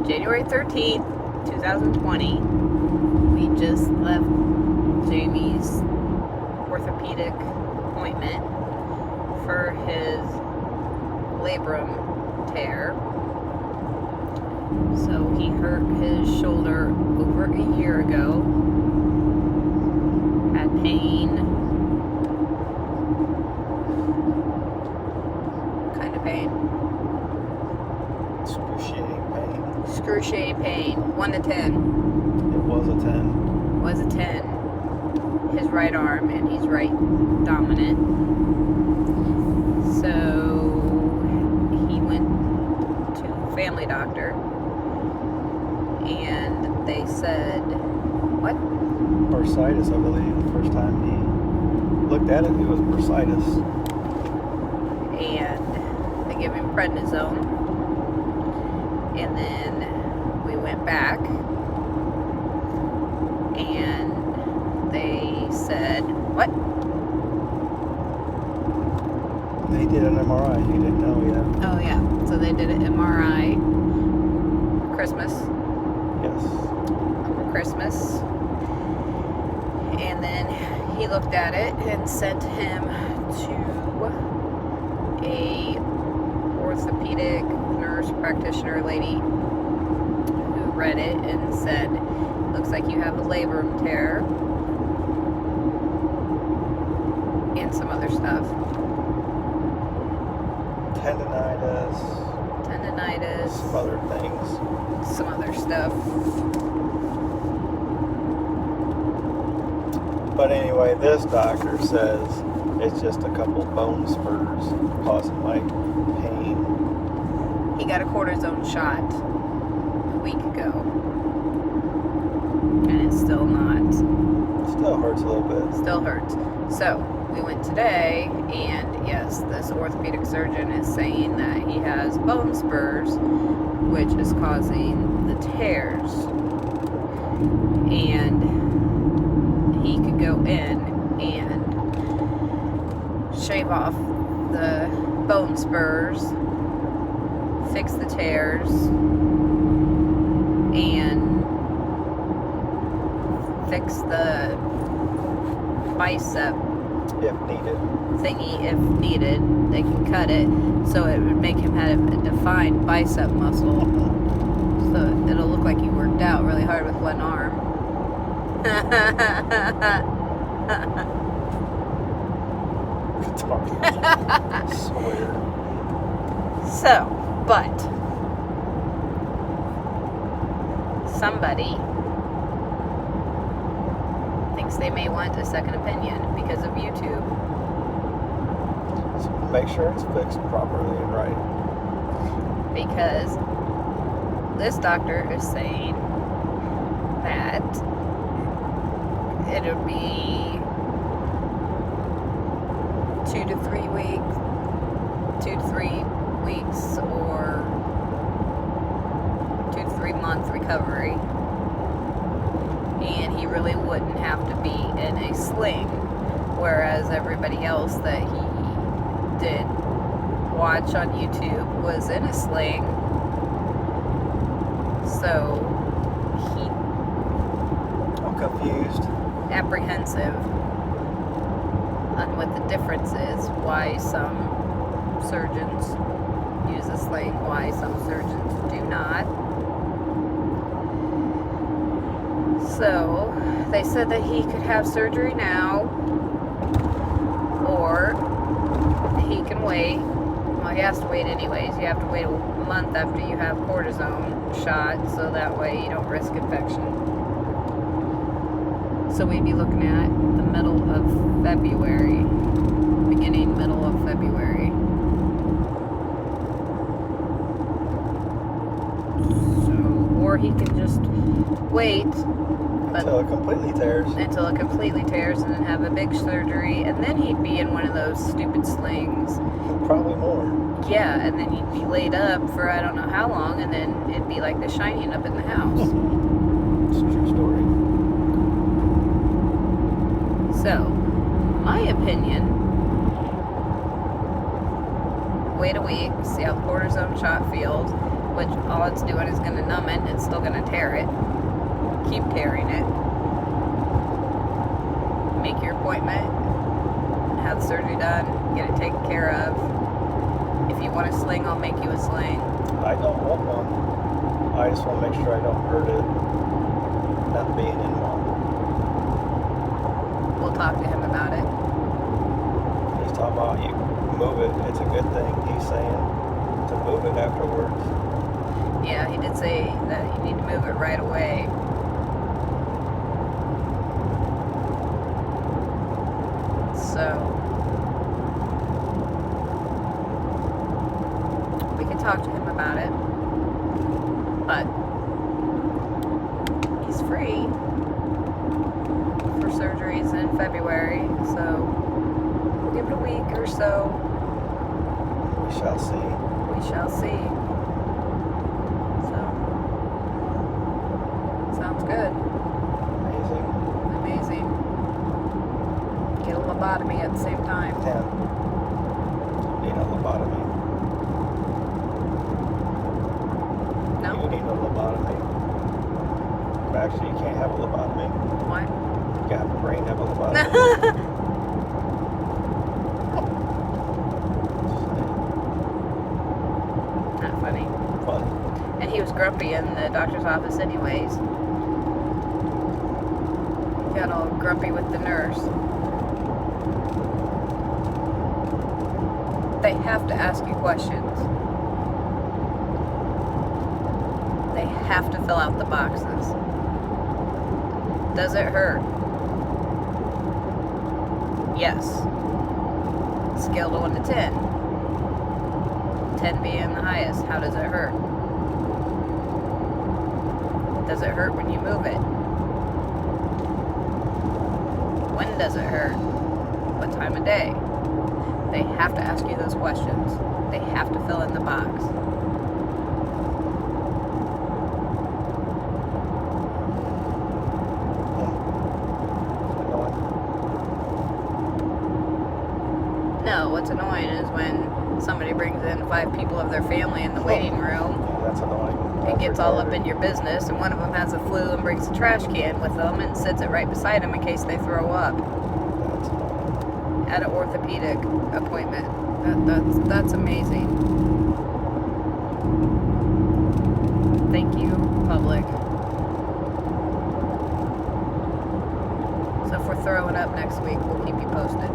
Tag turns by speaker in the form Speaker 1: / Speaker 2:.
Speaker 1: January 13th, 2020. We just left Jamey's orthopedic appointment for his labrum tear. So he hurt his shoulder over a year ago. Had pain. What kind of pain? Excruciating pain. 1 to 10.
Speaker 2: It was a 10.
Speaker 1: Was a 10. His right arm, and he's right dominant. So he went to a family doctor, and they said, what?
Speaker 2: Bursitis, I believe. The first time he looked at it, it was bursitis.
Speaker 1: And they gave him prednisone. And then we went back, and they said, what?
Speaker 2: They did an MRI. You didn't know yet.
Speaker 1: Oh, yeah. So they did an MRI for Christmas.
Speaker 2: Yes.
Speaker 1: For Christmas. And then he looked at it and sent him to a orthopedic nurse practitioner lady who read it and said, looks like you have a labrum tear and some other stuff. Tendinitis,
Speaker 2: some other things.
Speaker 1: Some other stuff.
Speaker 2: But anyway, this doctor says it's just a couple bone spurs causing like pain.
Speaker 1: He got a cortisone shot a week ago, and it's still not.
Speaker 2: Still hurts a little bit.
Speaker 1: Still hurts. So we went today, and yes, this orthopedic surgeon is saying that he has bone spurs, which is causing the tears, and he could go in and shave off the bone spurs, fix the tears, and fix the bicep
Speaker 2: if needed.
Speaker 1: Thingy if needed. They can cut it so it would make him have a defined bicep muscle, so it'll look like he worked out really hard with one arm.
Speaker 2: Swear.
Speaker 1: So, but somebody thinks they may want a second opinion because of YouTube.
Speaker 2: So make sure it's fixed properly and right.
Speaker 1: Because this doctor is saying that it'll be 2 to 3 weeks, or 2 to 3 month recovery, and he really wouldn't have to be in a sling, whereas everybody else that he did watch on YouTube was in a sling. So
Speaker 2: I'm confused.
Speaker 1: Apprehensive on what the difference is, why some surgeons use a sling, why some surgeons do not. So they said that he could have surgery now, or he can wait. Well, he has to wait anyways. You have to wait a month after you have cortisone shot, so that way you don't risk infection. So we'd be looking at the middle of February, middle of February. So, or he can just wait
Speaker 2: until it completely tears.
Speaker 1: Until it completely tears, and then have a big surgery, and then he'd be in one of those stupid slings.
Speaker 2: Probably more.
Speaker 1: Yeah, and then he'd be laid up for I don't know how long, and then it'd be like The Shining up in the house.
Speaker 2: It's a true story.
Speaker 1: So, my opinion, wait a week, see how the cortisone shot feels, which all it's doing is going to numb it. It's still going to tear it. Keep tearing it. Make your appointment. Have the surgery done. Get it taken care of. If you want a sling, I'll make you a sling.
Speaker 2: I don't want one. I just want to make sure I don't hurt it. Not being in one.
Speaker 1: We'll talk to him about it.
Speaker 2: He's talking about you move it. It's a good thing. He's saying to move it afterwards.
Speaker 1: Yeah, he did say that you need to move it right away. So we can talk to him about it, but he's free for surgeries in February, so we'll give it a week or so.
Speaker 2: We shall see.
Speaker 1: We shall see. So sounds good.
Speaker 2: Amazing.
Speaker 1: Amazing. Get a lobotomy at the same time.
Speaker 2: 10. Need a lobotomy.
Speaker 1: No?
Speaker 2: You need a lobotomy. Actually, you can't have a lobotomy.
Speaker 1: Why?
Speaker 2: You got a brain have a lobotomy.
Speaker 1: Not funny.
Speaker 2: Funny.
Speaker 1: And he was grumpy in the doctor's office anyways. He got all grumpy with the nurse. They have to ask you questions. They have to fill out the boxes. Does it hurt? Yes. Scale to 1 to 10. 10 being the highest. How does it hurt? Does it hurt when you move it? When does it hurt? What time of day? They have to ask you those questions. They have to fill in the box. No, what's annoying is when somebody brings in 5 people of their family in the waiting room.
Speaker 2: Yeah, that's annoying.
Speaker 1: It gets all up in your business, and one of them has a flu and brings a trash can with them and sits it right beside them in case they throw up
Speaker 2: That's annoying.
Speaker 1: at an orthopedic appointment. That's amazing. Thank you, public. So if we're throwing up next week, we'll keep you posted.